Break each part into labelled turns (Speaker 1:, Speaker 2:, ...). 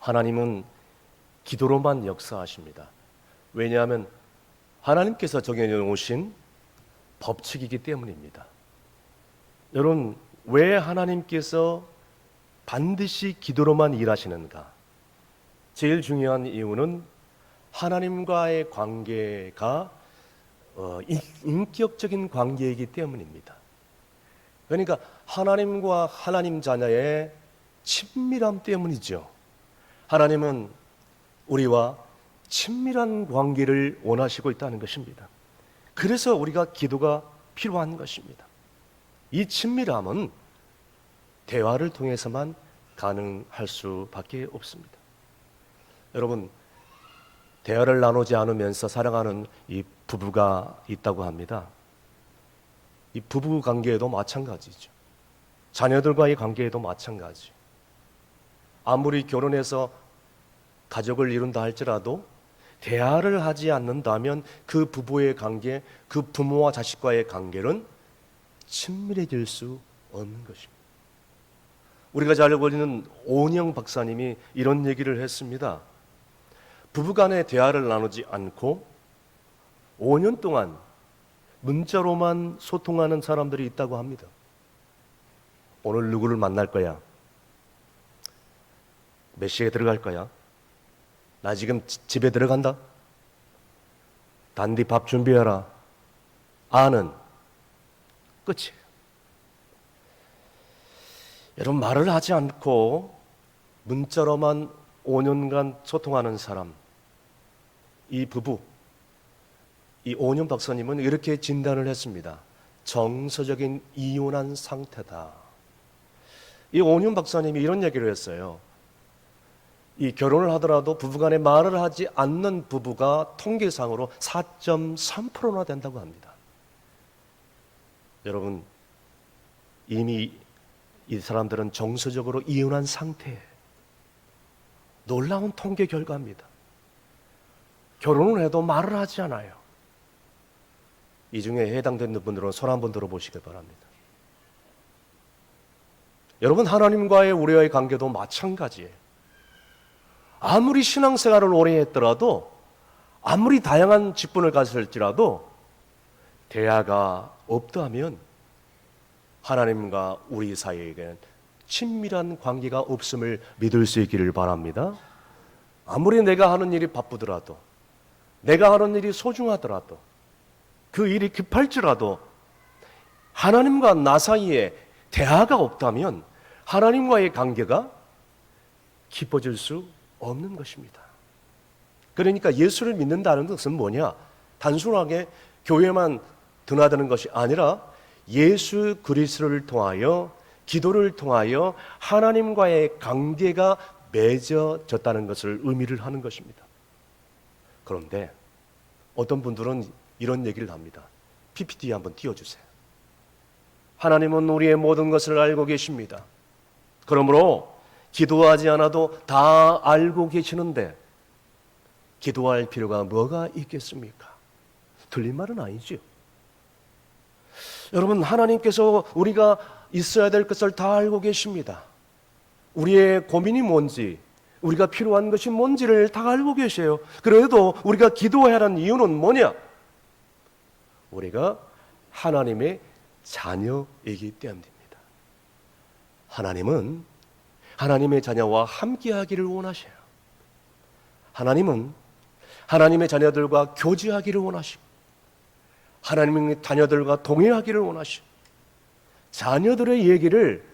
Speaker 1: 하나님은 기도로만 역사하십니다. 왜냐하면 하나님께서 정해놓으신 법칙이기 때문입니다. 여러분, 왜 하나님께서 반드시 기도로만 일하시는가? 제일 중요한 이유는 하나님과의 관계가 인격적인 관계이기 때문입니다. 그러니까 하나님과 하나님 자녀의 친밀함 때문이죠. 하나님은 우리와 친밀한 관계를 원하시고 있다는 것입니다. 그래서 우리가 기도가 필요한 것입니다. 이 친밀함은 대화를 통해서만 가능할 수밖에 없습니다. 여러분, 대화를 나누지 않으면서 사랑하는 이 부부가 있다고 합니다. 이 부부 관계에도 마찬가지죠. 자녀들과의 관계에도 마찬가지. 아무리 결혼해서 가족을 이룬다 할지라도 대화를 하지 않는다면 그 부부의 관계, 그 부모와 자식과의 관계는 친밀해질 수 없는 것입니다. 우리가 잘 알고 있는 오은영 박사님이 이런 얘기를 했습니다. 부부간의 대화를 나누지 않고 5년 동안 문자로만 소통하는 사람들이 있다고 합니다. 오늘 누구를 만날 거야? 몇 시에 들어갈 거야? 나 지금 집에 들어간다? 단디 밥 준비해라. 아는 끝이에요. 여러분, 말을 하지 않고 문자로만 5년간 소통하는 사람, 이 부부, 이 오은영 박사님은 이렇게 진단을 했습니다. 정서적인 이혼한 상태다. 이 오은영 박사님이 이런 얘기를 했어요. 이 결혼을 하더라도 부부간에 말을 하지 않는 부부가 통계상으로 4.3%나 된다고 합니다. 여러분, 이미 이 사람들은 정서적으로 이혼한 상태예요. 놀라운 통계 결과입니다. 결혼을 해도 말을 하지 않아요. 이 중에 해당되는 분들은 손 한번 들어보시길 바랍니다. 여러분, 하나님과의 우리와의 관계도 마찬가지예요. 아무리 신앙생활을 오래 했더라도, 아무리 다양한 직분을 가질지라도 대화가 없다면 하나님과 우리 사이에는 친밀한 관계가 없음을 믿을 수 있기를 바랍니다. 아무리 내가 하는 일이 바쁘더라도, 내가 하는 일이 소중하더라도, 그 일이 급할지라도 하나님과 나 사이에 대화가 없다면 하나님과의 관계가 깊어질 수 없는 것입니다. 그러니까 예수를 믿는다는 것은 뭐냐? 단순하게 교회만 드나드는 것이 아니라 예수 그리스도를 통하여, 기도를 통하여 하나님과의 관계가 맺어졌다는 것을 의미를 하는 것입니다. 그런데 어떤 분들은 이런 얘기를 합니다. PPT 한번 띄워주세요. 하나님은 우리의 모든 것을 알고 계십니다. 그러므로 기도하지 않아도 다 알고 계시는데 기도할 필요가 뭐가 있겠습니까? 틀린 말은 아니죠. 여러분, 하나님께서 우리가 있어야 될 것을 다 알고 계십니다. 우리의 고민이 뭔지, 우리가 필요한 것이 뭔지를 다 알고 계세요. 그래도 우리가 기도해야 하는 이유는 뭐냐? 우리가 하나님의 자녀이기 때문입니다. 하나님은 하나님의 자녀와 함께하기를 원하셔요. 하나님은 하나님의 자녀들과 교제하기를 원하시고, 하나님의 자녀들과 동행하기를 원하시고, 자녀들의 얘기를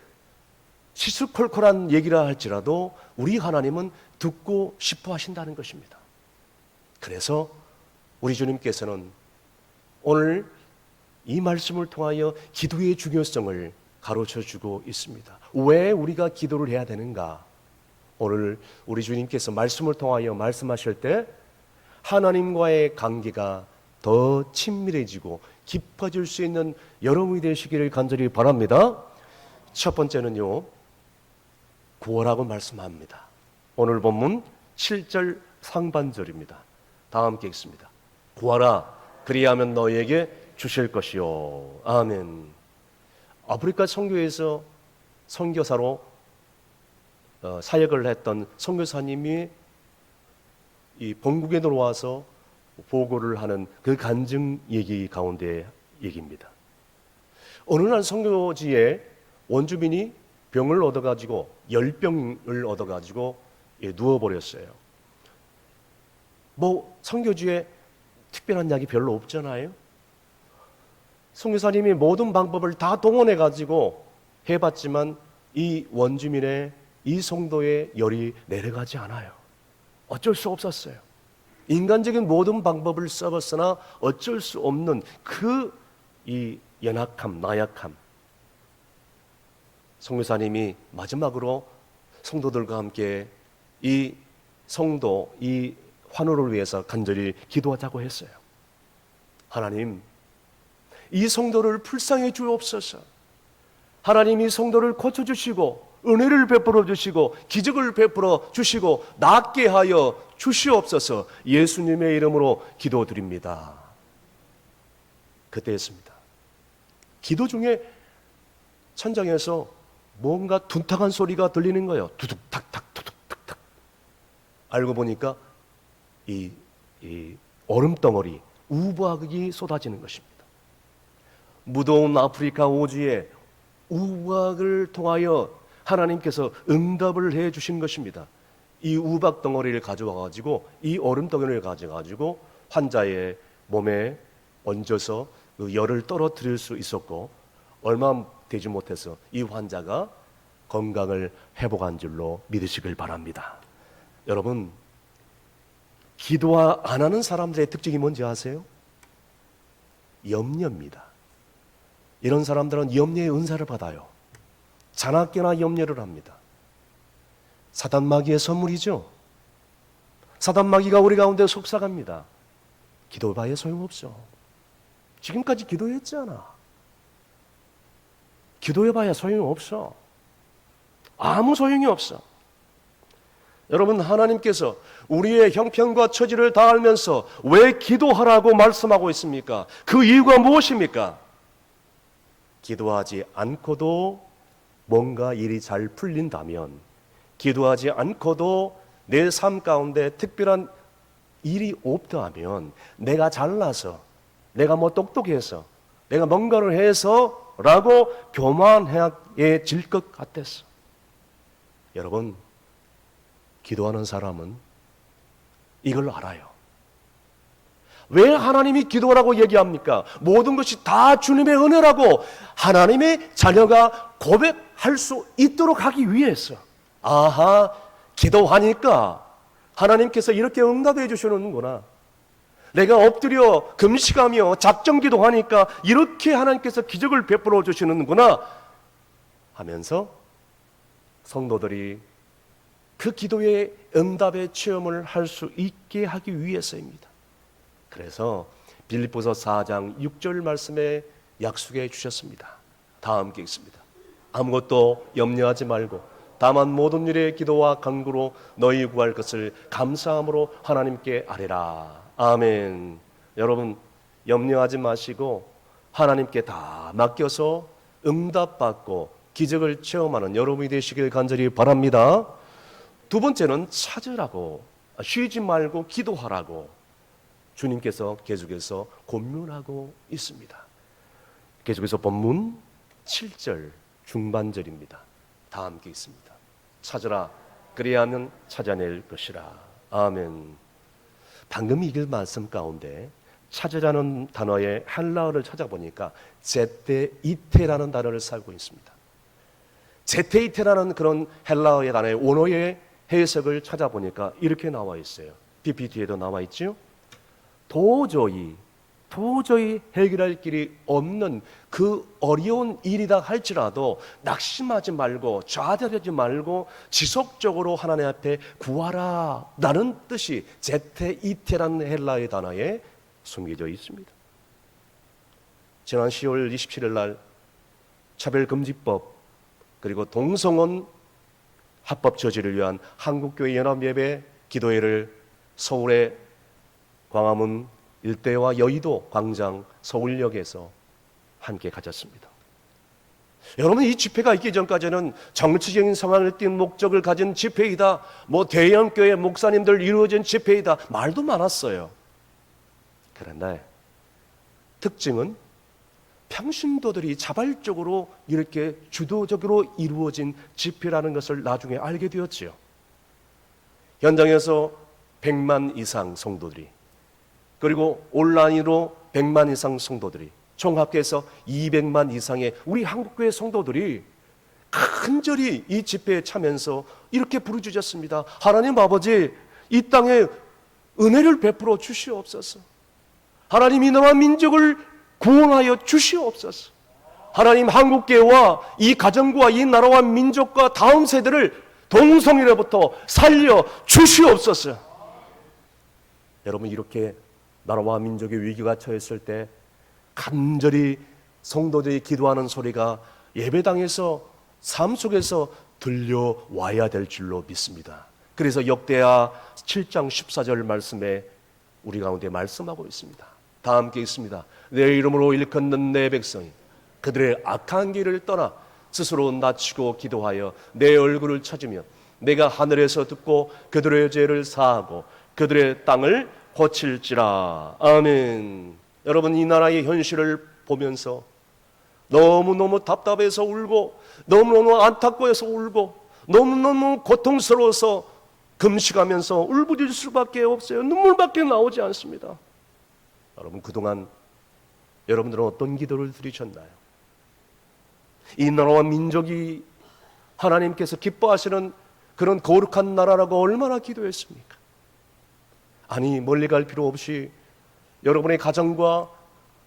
Speaker 1: 시시콜콜한 얘기라 할지라도 우리 하나님은 듣고 싶어 하신다는 것입니다. 그래서 우리 주님께서는 오늘 이 말씀을 통하여 기도의 중요성을 가르쳐주고 있습니다. 왜 우리가 기도를 해야 되는가? 오늘 우리 주님께서 말씀을 통하여 말씀하실 때 하나님과의 관계가 더 친밀해지고 깊어질 수 있는 여러분이 되시기를 간절히 바랍니다. 첫 번째는요, 구하라고 말씀합니다. 오늘 본문 7절 상반절입니다. 다 함께 읽습니다. 구하라, 그리하면 너희에게 주실 것이요. 아멘. 아프리카 선교에서 선교사로 사역을 했던 선교사님이 이 본국에 들어와서 보고를 하는 그 간증 얘기 가운데 얘기입니다. 어느 날 선교지에 원주민이 병을 얻어가지고 열병을 얻어가지고 누워버렸어요. 뭐 선교지에 특별한 약이 별로 없잖아요. 선교사님이 모든 방법을 다 동원해가지고 해봤지만 이 원주민의 이 성도의 열이 내려가지 않아요. 어쩔 수 없었어요. 인간적인 모든 방법을 써봤으나 어쩔 수 없는 이 연약함, 나약함. 선교사님이 마지막으로 성도들과 함께 이 성도, 이 환우를 위해서 간절히 기도하자고 했어요. 하나님, 이 성도를 불쌍히 주옵소서. 하나님 이 성도를 고쳐주시고 은혜를 베풀어 주시고 기적을 베풀어 주시고 낫게 하여 주시옵소서. 예수님의 이름으로 기도드립니다. 그때였습니다. 기도 중에 천장에서 뭔가 둔탁한 소리가 들리는 거예요. 두둑탁탁 두둑탁탁. 알고 보니까 이 얼음덩어리, 우박이 쏟아지는 것입니다. 무더운 아프리카 오지에 우박을 통하여 하나님께서 응답을 해 주신 것입니다. 이 우박 덩어리를 가져와 가지고 이 얼음 덩어리를 가져가지고 환자의 몸에 얹어서 그 열을 떨어뜨릴 수 있었고, 얼마 되지 못해서 이 환자가 건강을 회복한 줄로 믿으시길 바랍니다. 여러분, 기도 안 하는 사람들의 특징이 뭔지 아세요? 염려입니다. 이런 사람들은 염려의 은사를 받아요. 자나깨나 염려를 합니다. 사단마귀의 선물이죠. 사단마귀가 우리 가운데 속삭합니다. 기도해봐야 소용없어. 지금까지 기도했잖아. 기도해봐야 소용없어. 아무 소용이 없어. 여러분, 하나님께서 우리의 형편과 처지를 다 알면서 왜 기도하라고 말씀하고 있습니까? 그 이유가 무엇입니까? 기도하지 않고도 뭔가 일이 잘 풀린다면, 기도하지 않고도 내 삶 가운데 특별한 일이 없다면, 내가 잘나서, 내가 뭐 똑똑해서, 내가 뭔가를 해서 라고 교만해 질 것 같았어. 여러분, 기도하는 사람은 이걸 알아요. 왜 하나님이 기도하라고 얘기합니까? 모든 것이 다 주님의 은혜라고 하나님의 자녀가 고백할 수 있도록 하기 위해서. 아하, 기도하니까 하나님께서 이렇게 응답해 주시는구나. 내가 엎드려 금식하며 작정 기도하니까 이렇게 하나님께서 기적을 베풀어 주시는구나 하면서 성도들이 그 기도의 응답의 체험을 할 수 있게 하기 위해서입니다. 그래서 빌립보서 4장 6절 말씀에 약속해 주셨습니다. 다 함께 읽습니다. 아무것도 염려하지 말고 다만 모든 일에 기도와 간구로 너희 구할 것을 감사함으로 하나님께 아뢰라. 아멘. 여러분, 염려하지 마시고 하나님께 다 맡겨서 응답받고 기적을 체험하는 여러분이 되시길 간절히 바랍니다. 두 번째는 찾으라고, 쉬지 말고 기도하라고 주님께서 계속해서 권면하고 있습니다. 계속해서 본문 7절 중반절입니다. 다 함께 있습니다. 찾으라, 그리하면 찾아낼 것이라. 아멘. 방금 읽은 말씀 가운데 찾으라는 단어의 헬라어를 찾아보니까 제테이테라는 단어를 살고 있습니다. 제테이테라는 그런 헬라어의 단어의 원어의 해석을 찾아보니까 이렇게 나와 있어요. PPT에도 나와 있죠. 도저히 해결할 길이 없는 그 어려운 일이다 할지라도 낙심하지 말고 좌절하지 말고 지속적으로 하나님 앞에 구하라 라는 뜻이 제테이테라는 헬라의 단어에 숨겨져 있습니다. 지난 10월 27일 날 차별금지법 그리고 동성혼 합법 저지를 위한 한국교회 연합예배 기도회를 서울의 광화문 일대와 여의도 광장 서울역에서 함께 가졌습니다. 여러분, 이 집회가 있기 전까지는 정치적인 상황을 띈 목적을 가진 집회이다, 대형교회 목사님들 이루어진 집회이다, 말도 많았어요. 그런데 특징은 평신도들이 자발적으로 이렇게 주도적으로 이루어진 집회라는 것을 나중에 알게 되었지요. 현장에서 100만 이상 성도들이, 그리고 온라인으로 100만 이상 성도들이, 총 합계해서 200만 이상의 우리 한국교회 성도들이 간절히 이 집회에 참여해서 이렇게 부르짖었습니다. 하나님 아버지, 이 땅에 은혜를 베풀어 주시옵소서. 하나님, 이 나라 민족을 구원하여 주시옵소서. 하나님, 한국교회와 이 가정과 이 나라와 민족과 다음 세대를 동성애로부터 살려 주시옵소서. 여러분, 이렇게 나라와 민족의 위기가 처했을 때 간절히 성도들이 기도하는 소리가 예배당에서, 삶 속에서 들려와야 될 줄로 믿습니다. 그래서 역대하 7장 14절 말씀에 우리 가운데 말씀하고 있습니다. 다 함께 있습니다. 내 이름으로 일컫는 내 백성이 그들의 악한 길을 떠나 스스로 낮추고 기도하여 내 얼굴을 찾으면 내가 하늘에서 듣고 그들의 죄를 사하고 그들의 땅을 고칠지라. 아멘. 여러분, 이 나라의 현실을 보면서 너무너무 답답해서 울고, 너무너무 안타까워서 울고, 너무너무 고통스러워서 금식하면서 울부짖을 수밖에 없어요. 눈물밖에 나오지 않습니다. 여러분, 그동안 여러분들은 어떤 기도를 드리셨나요? 이 나라와 민족이 하나님께서 기뻐하시는 그런 거룩한 나라라고 얼마나 기도했습니까? 아니, 멀리 갈 필요 없이 여러분의 가정과,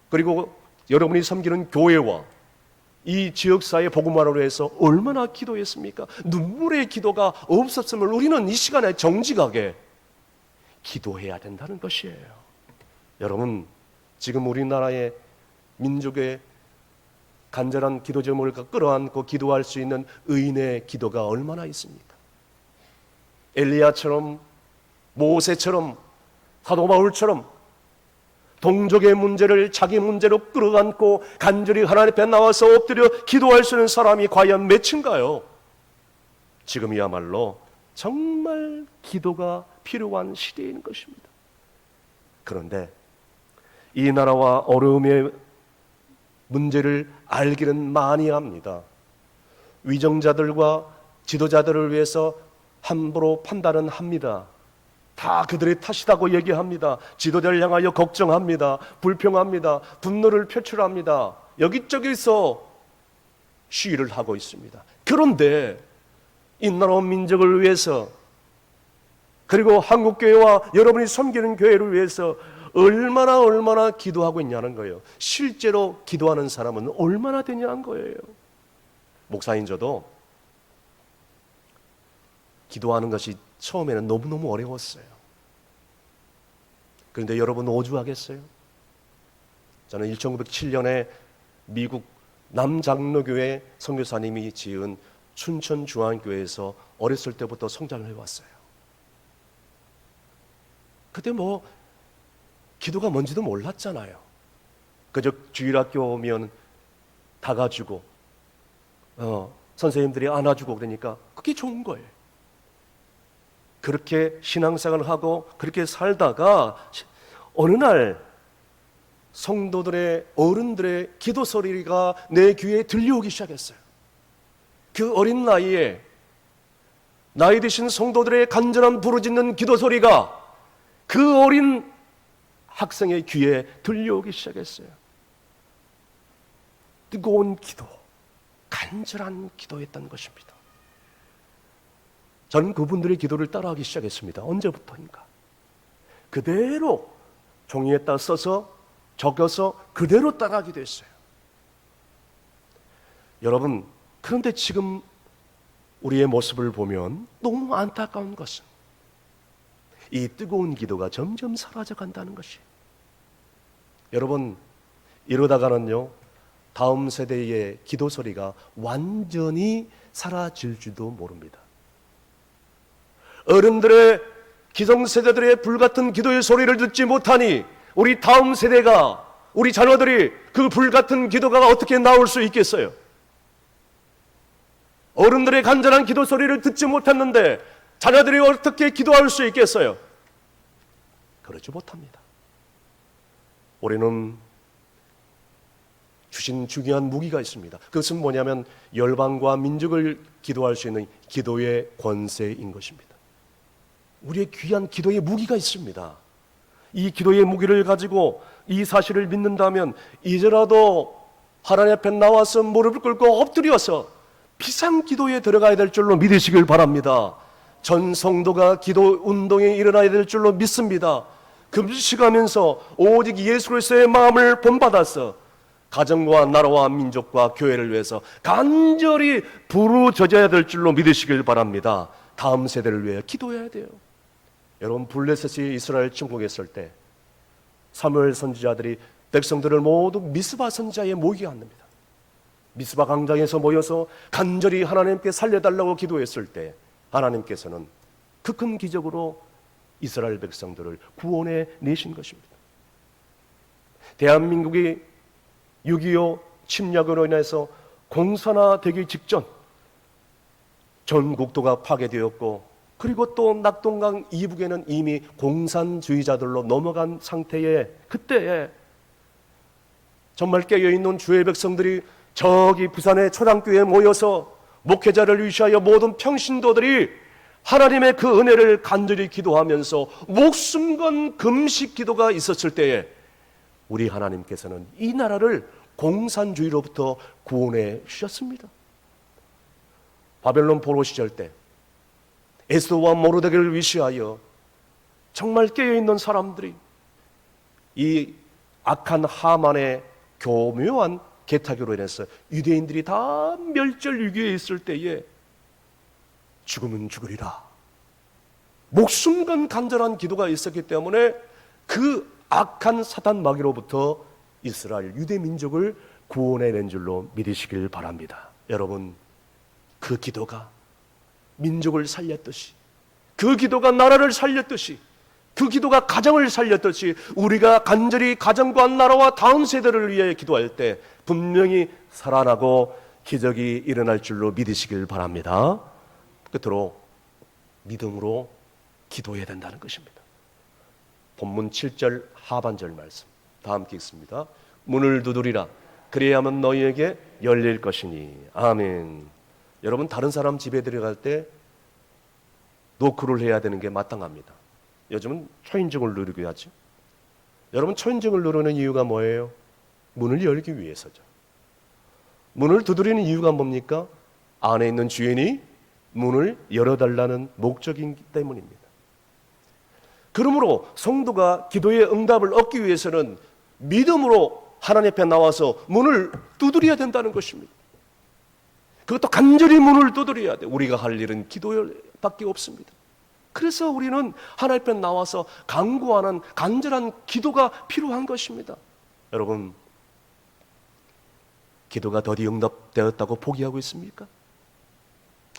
Speaker 1: 그리고 여러분이 섬기는 교회와 이 지역사회 복음화를 위해서 얼마나 기도했습니까? 눈물의 기도가 없었으면 우리는 이 시간에 정직하게 기도해야 된다는 것이에요. 여러분, 지금 우리나라의 민족의 간절한 기도 제목을 끌어안고 기도할 수 있는 의인의 기도가 얼마나 있습니까? 엘리야처럼, 모세처럼, 사도 바울처럼 동족의 문제를 자기 문제로 끌어안고 간절히 하나님 앞에 나와서 엎드려 기도할 수 있는 사람이 과연 몇인가요? 지금이야말로 정말 기도가 필요한 시대인 것입니다. 그런데 이 나라와 어려움의 문제를 알기는 많이 합니다. 위정자들과 지도자들을 위해서 함부로 판단은 합니다. 다 그들의 탓이라고 얘기합니다. 지도자를 향하여 걱정합니다. 불평합니다. 분노를 표출합니다. 여기저기서 시위를 하고 있습니다. 그런데 이 나라 민족을 위해서, 그리고 한국교회와 여러분이 섬기는 교회를 위해서 얼마나 기도하고 있냐는 거예요. 실제로 기도하는 사람은 얼마나 되냐는 거예요. 목사인 저도 기도하는 것이 처음에는 너무너무 어려웠어요. 그런데 여러분 오죽하겠어요? 저는 1907년에 미국 남장로교회 선교사님이 지은 춘천중앙교회에서 어렸을 때부터 성장을 해왔어요. 그때 기도가 뭔지도 몰랐잖아요. 그저 주일학교 오면 다 가지고 선생님들이 안아주고 그러니까 그게 좋은 거예요. 그렇게 신앙생활을 하고 그렇게 살다가 어느 날 성도들의, 어른들의 기도 소리가 내 귀에 들려오기 시작했어요. 그 어린 나이에 나이 드신 성도들의 간절한 부르짖는 기도 소리가 그 어린 학생의 귀에 들려오기 시작했어요. 뜨거운 기도, 간절한 기도였던 것입니다. 저는 그분들의 기도를 따라하기 시작했습니다. 언제부터인가? 그대로 종이에다 써서 적어서 그대로 따라하게 됐어요. 여러분, 그런데 지금 우리의 모습을 보면 너무 안타까운 것은 이 뜨거운 기도가 점점 사라져 간다는 것이. 여러분, 이러다가는요, 다음 세대의 기도 소리가 완전히 사라질지도 모릅니다. 어른들의, 기성세대들의 불같은 기도의 소리를 듣지 못하니 우리 다음 세대가, 우리 자녀들이 그 불같은 기도가 어떻게 나올 수 있겠어요? 어른들의 간절한 기도 소리를 듣지 못했는데 자녀들이 어떻게 기도할 수 있겠어요? 그러지 못합니다. 우리는 주신 중요한 무기가 있습니다. 그것은 뭐냐면 열방과 민족을 기도할 수 있는 기도의 권세인 것입니다. 우리의 귀한 기도의 무기가 있습니다. 이 기도의 무기를 가지고 이 사실을 믿는다면 이제라도 하나님 앞에 나와서 무릎을 꿇고 엎드려서 비상기도에 들어가야 될 줄로 믿으시길 바랍니다. 전 성도가 기도 운동에 일어나야 될 줄로 믿습니다. 금식하면서 오직 예수 그리스도의 마음을 본받아서 가정과 나라와 민족과 교회를 위해서 간절히 부르짖어야 될 줄로 믿으시길 바랍니다. 다음 세대를 위해 기도해야 돼요. 여러분, 블레셋이 이스라엘 침공했을 때 사무엘 선지자들이 백성들을 모두 미스바 선지자에 모이게 합니다. 미스바 광장에서 모여서 간절히 하나님께 살려달라고 기도했을 때 하나님께서는 그 큰 기적으로 이스라엘 백성들을 구원해 내신 것입니다. 대한민국이 6.25 침략으로 인해서 공산화되기 직전 전 국토가 파괴되었고, 그리고 또 낙동강 이북에는 이미 공산주의자들로 넘어간 상태에, 그때에 정말 깨어있는 주의 백성들이 저기 부산의 초당교회에 모여서 목회자를 위시하여 모든 평신도들이 하나님의 그 은혜를 간절히 기도하면서 목숨 건 금식 기도가 있었을 때에 우리 하나님께서는 이 나라를 공산주의로부터 구원해 주셨습니다. 바벨론 포로 시절 때 에스더와 모르드게를 위시하여 정말 깨어있는 사람들이 이 악한 하만의 교묘한 계타교로 인해서 유대인들이 다 멸절위기에 있을 때에 죽으면 죽으리라 목숨 건 간절한 기도가 있었기 때문에 그 악한 사단 마귀로부터 이스라엘 유대 민족을 구원해낸 줄로 믿으시길 바랍니다. 여러분, 그 기도가 민족을 살렸듯이, 그 기도가 나라를 살렸듯이, 그 기도가 가정을 살렸듯이 우리가 간절히 가정과 나라와 다음 세대를 위해 기도할 때 분명히 살아나고 기적이 일어날 줄로 믿으시길 바랍니다. 끝으로 믿음으로 기도해야 된다는 것입니다. 본문 7절 하반절 말씀 다 함께 읽습니다. 문을 두드리라 그래야만 너희에게 열릴 것이니. 아멘. 여러분, 다른 사람 집에 들어갈 때 노크를 해야 되는 게 마땅합니다. 요즘은 초인종을 누르게 하죠. 여러분, 초인종을 누르는 이유가 뭐예요? 문을 열기 위해서죠. 문을 두드리는 이유가 뭡니까? 안에 있는 주인이 문을 열어달라는 목적이기 때문입니다. 그러므로 성도가 기도의 응답을 얻기 위해서는 믿음으로 하나님 앞에 나와서 문을 두드려야 된다는 것입니다. 그것도 간절히 문을 두드려야 돼. 우리가 할 일은 기도밖에 없습니다. 그래서 우리는 하나님 앞에 나와서 간구하는 간절한 기도가 필요한 것입니다. 여러분, 기도가 더디 응답되었다고 포기하고 있습니까?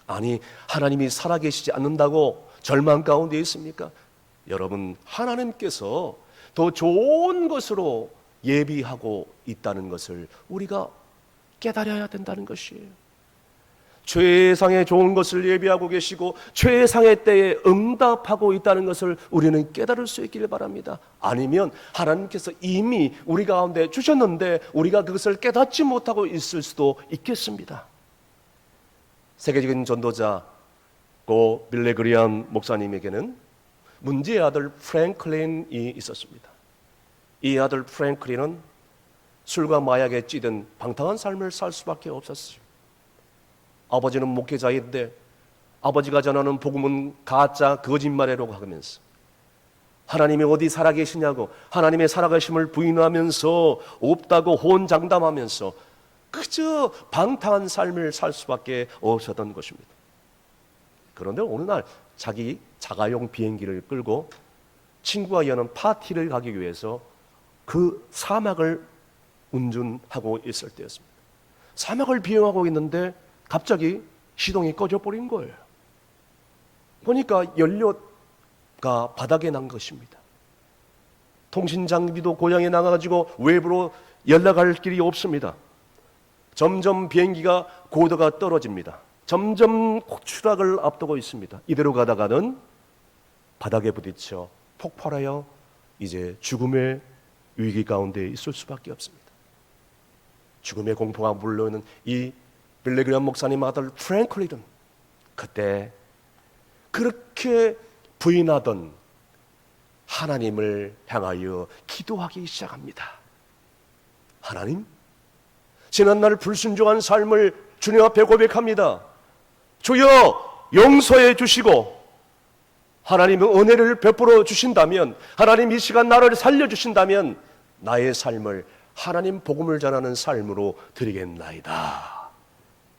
Speaker 1: 아니, 하나님이 살아계시지 않는다고 절망 가운데 있습니까? 여러분, 하나님께서 더 좋은 것으로 예비하고 있다는 것을 우리가 깨달아야 된다는 것이에요. 최상의 좋은 것을 예비하고 계시고 최상의 때에 응답하고 있다는 것을 우리는 깨달을 수 있기를 바랍니다. 아니면 하나님께서 이미 우리 가운데 주셨는데 우리가 그것을 깨닫지 못하고 있을 수도 있겠습니다. 세계적인 전도자 고 빌레그리안 목사님에게는 문제의 아들 프랭클린이 있었습니다. 이 아들 프랭클린은 술과 마약에 찌든 방탕한 삶을 살 수밖에 없었어요. 아버지는 목회자인데 아버지가 전하는 복음은 가짜 거짓말이라고 하면서 하나님이 어디 살아계시냐고 하나님의 살아계심을 부인하면서 없다고 호언장담하면서 그저 방탕한 삶을 살 수밖에 없었던 것입니다. 그런데 어느 날 자기 자가용 비행기를 끌고 친구와 여는 파티를 가기 위해서 그 사막을 운전하고 있을 때였습니다. 사막을 비행하고 있는데 갑자기 시동이 꺼져버린 거예요. 보니까 연료가 바닥에 난 것입니다. 통신 장비도 고장이 나가지고 외부로 연락할 길이 없습니다. 점점 비행기가 고도가 떨어집니다. 점점 추락을 앞두고 있습니다. 이대로 가다가는 바닥에 부딪혀 폭발하여 이제 죽음의 위기 가운데 있을 수밖에 없습니다. 죽음의 공포가 물러오는 이 빌리그램 목사님 아들 프랭클린은 그때 그렇게 부인하던 하나님을 향하여 기도하기 시작합니다. 하나님, 지난날 불순종한 삶을 주님 앞에 고백합니다. 주여 용서해 주시고 하나님의 은혜를 베풀어 주신다면, 하나님 이 시간 나를 살려주신다면 나의 삶을 하나님 복음을 전하는 삶으로 드리겠나이다.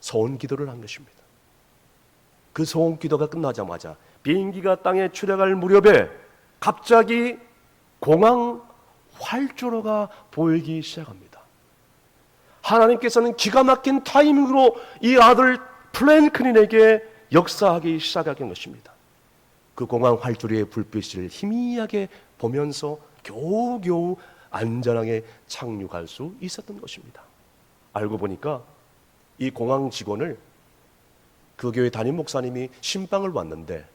Speaker 1: 소원 기도를 한 것입니다. 그 소원 기도가 끝나자마자 비행기가 땅에 추락할 무렵에 갑자기 공항 활주로가 보이기 시작합니다. 하나님께서는 기가 막힌 타이밍으로 이 아들 프랭클린에게 역사하기 시작한 것입니다. 그 공항 활주로의 불빛을 희미하게 보면서 겨우겨우 안전하게 착륙할 수 있었던 것입니다. 알고 보니까 이 공항 직원을 그 교회 담임 목사님이 신방을 왔는데,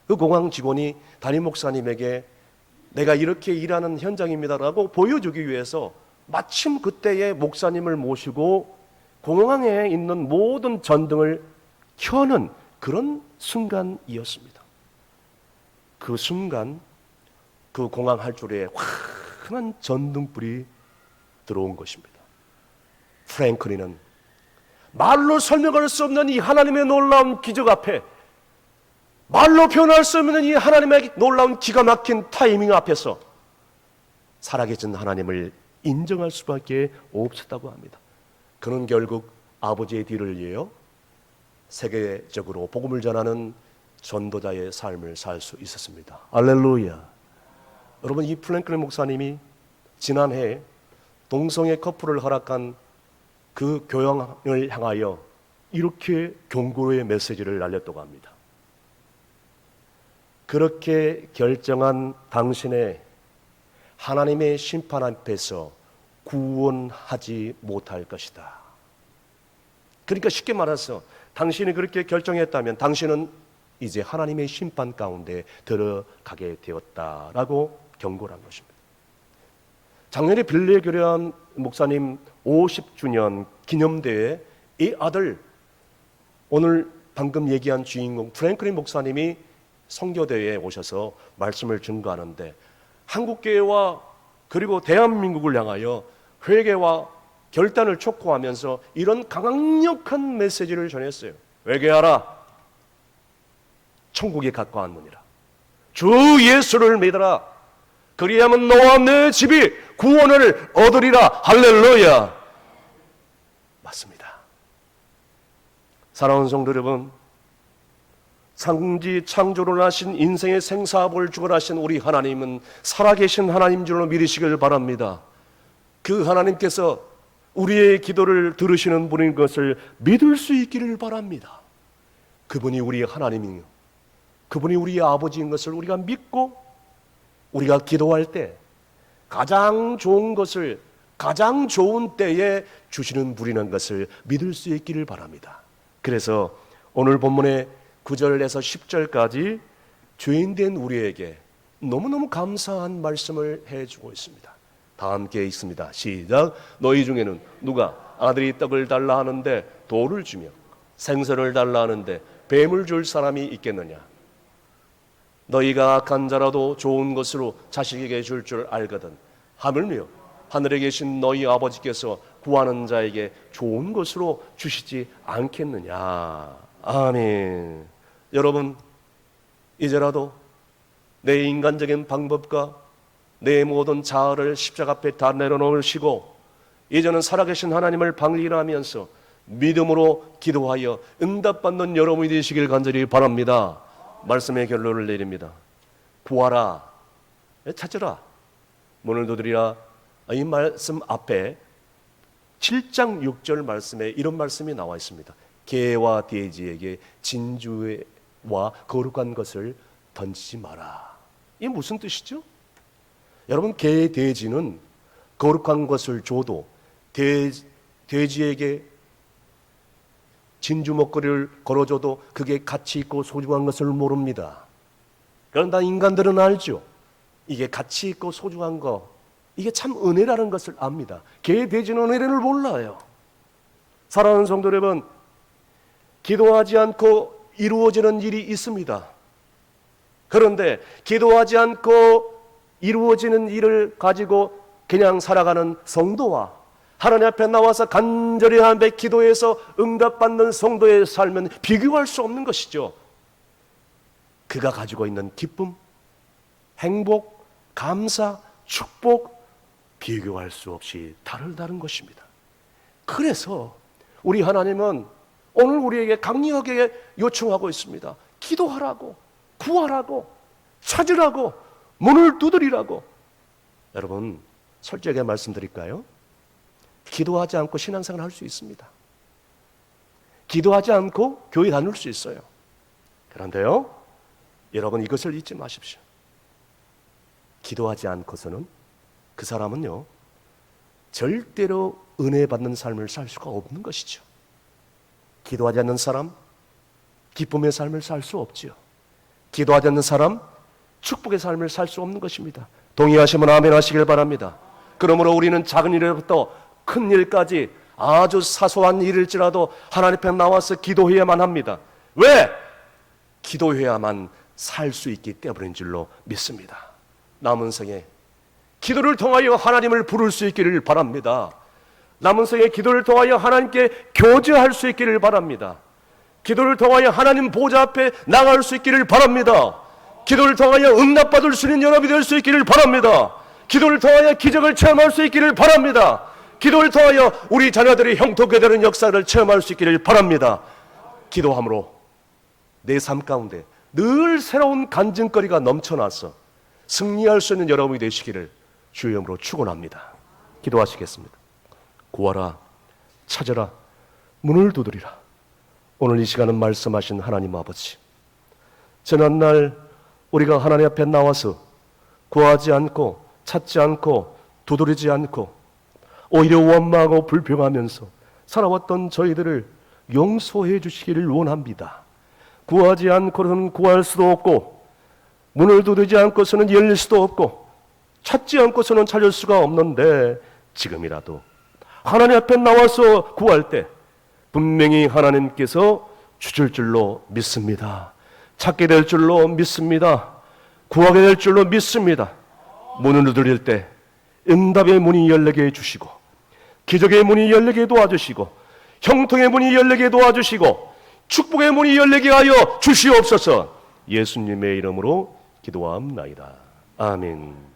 Speaker 1: 그 공항 직원이 담임 목사님에게 내가 이렇게 일하는 현장입니다라고 보여주기 위해서 마침 그때에 목사님을 모시고 공항에 있는 모든 전등을 켜는 그런 순간이었습니다. 그 순간 그 공항 활주로에 환한 전등불이 들어온 것입니다. 프랭클린은 말로 설명할 수 없는 이 하나님의 놀라운 기적 앞에, 말로 표현할 수 없는 이 하나님의 놀라운 기가 막힌 타이밍 앞에서 살아계신 하나님을 인정할 수밖에 없었다고 합니다. 그는 결국 아버지의 뒤를 이어 세계적으로 복음을 전하는 전도자의 삶을 살 수 있었습니다. 할렐루야. 여러분, 이 프랭클린 목사님이 지난해 동성애 커플을 허락한 그 교황을 향하여 이렇게 경고의 메시지를 날렸다고 합니다. 그렇게 결정한 당신의 하나님의 심판 앞에서 구원하지 못할 것이다. 그러니까 쉽게 말해서 당신이 그렇게 결정했다면 당신은 이제 하나님의 심판 가운데 들어가게 되었다라고 경고를 한 것입니다. 작년에 빌리그램 목사님 50주년 기념대회에 이 아들, 오늘 방금 얘기한 주인공 프랭클린 목사님이 선교대회에 오셔서 말씀을 증거하는데, 한국교회와 그리고 대한민국을 향하여 회개와 결단을 촉구하면서 이런 강력한 메시지를 전했어요. 회개하라, 천국에 가까운 문이라. 주 예수를 믿어라. 그리하면 너와 내 집이 구원을 얻으리라. 할렐루야. 맞습니다. 사랑하는 성도 여러분, 창지 창조를 하신 인생의 생사합을 주관하신 우리 하나님은 살아계신 하나님 줄로 믿으시길 바랍니다. 그 하나님께서 우리의 기도를 들으시는 분인 것을 믿을 수 있기를 바랍니다. 그분이 우리의 하나님이요, 그분이 우리의 아버지인 것을 우리가 믿고, 우리가 기도할 때 가장 좋은 것을 가장 좋은 때에 주시는 분이라는 것을 믿을 수 있기를 바랍니다. 그래서 오늘 본문의 9절에서 10절까지 죄인된 우리에게 너무너무 감사한 말씀을 해주고 있습니다. 다 함께 읽습니다. 시작. 너희 중에는 누가 아들이 떡을 달라 하는데 돌을 주며 생선을 달라 하는데 뱀을 줄 사람이 있겠느냐? 너희가 악한 자라도 좋은 것으로 자식에게 줄 줄 알거든. 하물며 하늘에 계신 너희 아버지께서 구하는 자에게 좋은 것으로 주시지 않겠느냐? 아멘. 여러분, 이제라도 내 인간적인 방법과 내 모든 자아를 십자가 앞에 다 내려놓으시고 이제는 살아계신 하나님을 방일하면서 믿음으로 기도하여 응답받는 여러분이 되시길 간절히 바랍니다. 말씀의 결론을 내립니다. 구하라, 찾으라, 문을 두드리라. 이 말씀 앞에 7장 6절 말씀에 이런 말씀이 나와 있습니다. 개와 돼지에게 진주와 거룩한 것을 던지지 마라. 이게 무슨 뜻이죠? 여러분, 개, 돼지는 거룩한 것을 줘도 돼지에게 진주 목걸이를 걸어줘도 그게 가치 있고 소중한 것을 모릅니다. 그런다 인간들은 알죠. 이게 가치 있고 소중한 거, 이게 참 은혜라는 것을 압니다. 개 돼지는 은혜를 몰라요. 사랑하는 성도 여러분, 기도하지 않고 이루어지는 일이 있습니다. 그런데 기도하지 않고 이루어지는 일을 가지고 그냥 살아가는 성도와 하나님 앞에 나와서 간절히 하나님의 기도해서 응답받는 성도의 삶은 비교할 수 없는 것이죠. 그가 가지고 있는 기쁨, 행복, 감사, 축복, 비교할 수 없이 다른 것입니다. 그래서 우리 하나님은 오늘 우리에게 강력하게 요청하고 있습니다. 기도하라고, 구하라고, 찾으라고, 문을 두드리라고. 여러분, 솔직하게 말씀드릴까요? 기도하지 않고 신앙생활을 할 수 있습니다. 기도하지 않고 교회 다닐 수 있어요. 그런데요, 여러분 이것을 잊지 마십시오. 기도하지 않고서는 그 사람은요, 절대로 은혜 받는 삶을 살 수가 없는 것이죠. 기도하지 않는 사람, 기쁨의 삶을 살 수 없지요. 기도하지 않는 사람, 축복의 삶을 살 수 없는 것입니다. 동의하시면 아멘 하시길 바랍니다. 그러므로 우리는 작은 일부터 큰 일까지 아주 사소한 일일지라도 하나님 앞에 나와서 기도해야만 합니다. 왜? 기도해야만 살 수 있기 때문인 줄로 믿습니다. 남은 생에 기도를 통하여 하나님을 부를 수 있기를 바랍니다. 남은 생에 기도를 통하여 하나님께 교제할 수 있기를 바랍니다. 기도를 통하여 하나님 보좌 앞에 나갈 수 있기를 바랍니다. 기도를 통하여 응답받을 수 있는 여러분이 될 수 있기를 바랍니다. 기도를 통하여 기적을 체험할 수 있기를 바랍니다. 기도를 통하여 우리 자녀들이 형통케 되는 역사를 체험할 수 있기를 바랍니다. 기도함으로 내 삶 가운데 늘 새로운 간증거리가 넘쳐나서 승리할 수 있는 여러분이 되시기를 주의 이름으로 축원합니다. 기도하시겠습니다. 구하라, 찾으라, 문을 두드리라. 오늘 이 시간은 말씀하신 하나님 아버지, 지난날 우리가 하나님 앞에 나와서 구하지 않고 찾지 않고 두드리지 않고 오히려 원망하고 불평하면서 살아왔던 저희들을 용서해 주시기를 원합니다. 구하지 않고는 구할 수도 없고, 문을 두드리지 않고서는 열릴 수도 없고, 찾지 않고서는 찾을 수가 없는데, 지금이라도 하나님 앞에 나와서 구할 때 분명히 하나님께서 주실 줄로 믿습니다. 찾게 될 줄로 믿습니다. 구하게 될 줄로 믿습니다. 문을 두드릴 때 응답의 문이 열리게 해주시고, 기적의 문이 열리게 도와주시고, 형통의 문이 열리게 도와주시고, 축복의 문이 열리게 하여 주시옵소서. 예수님의 이름으로 기도하옵나이다. 아멘.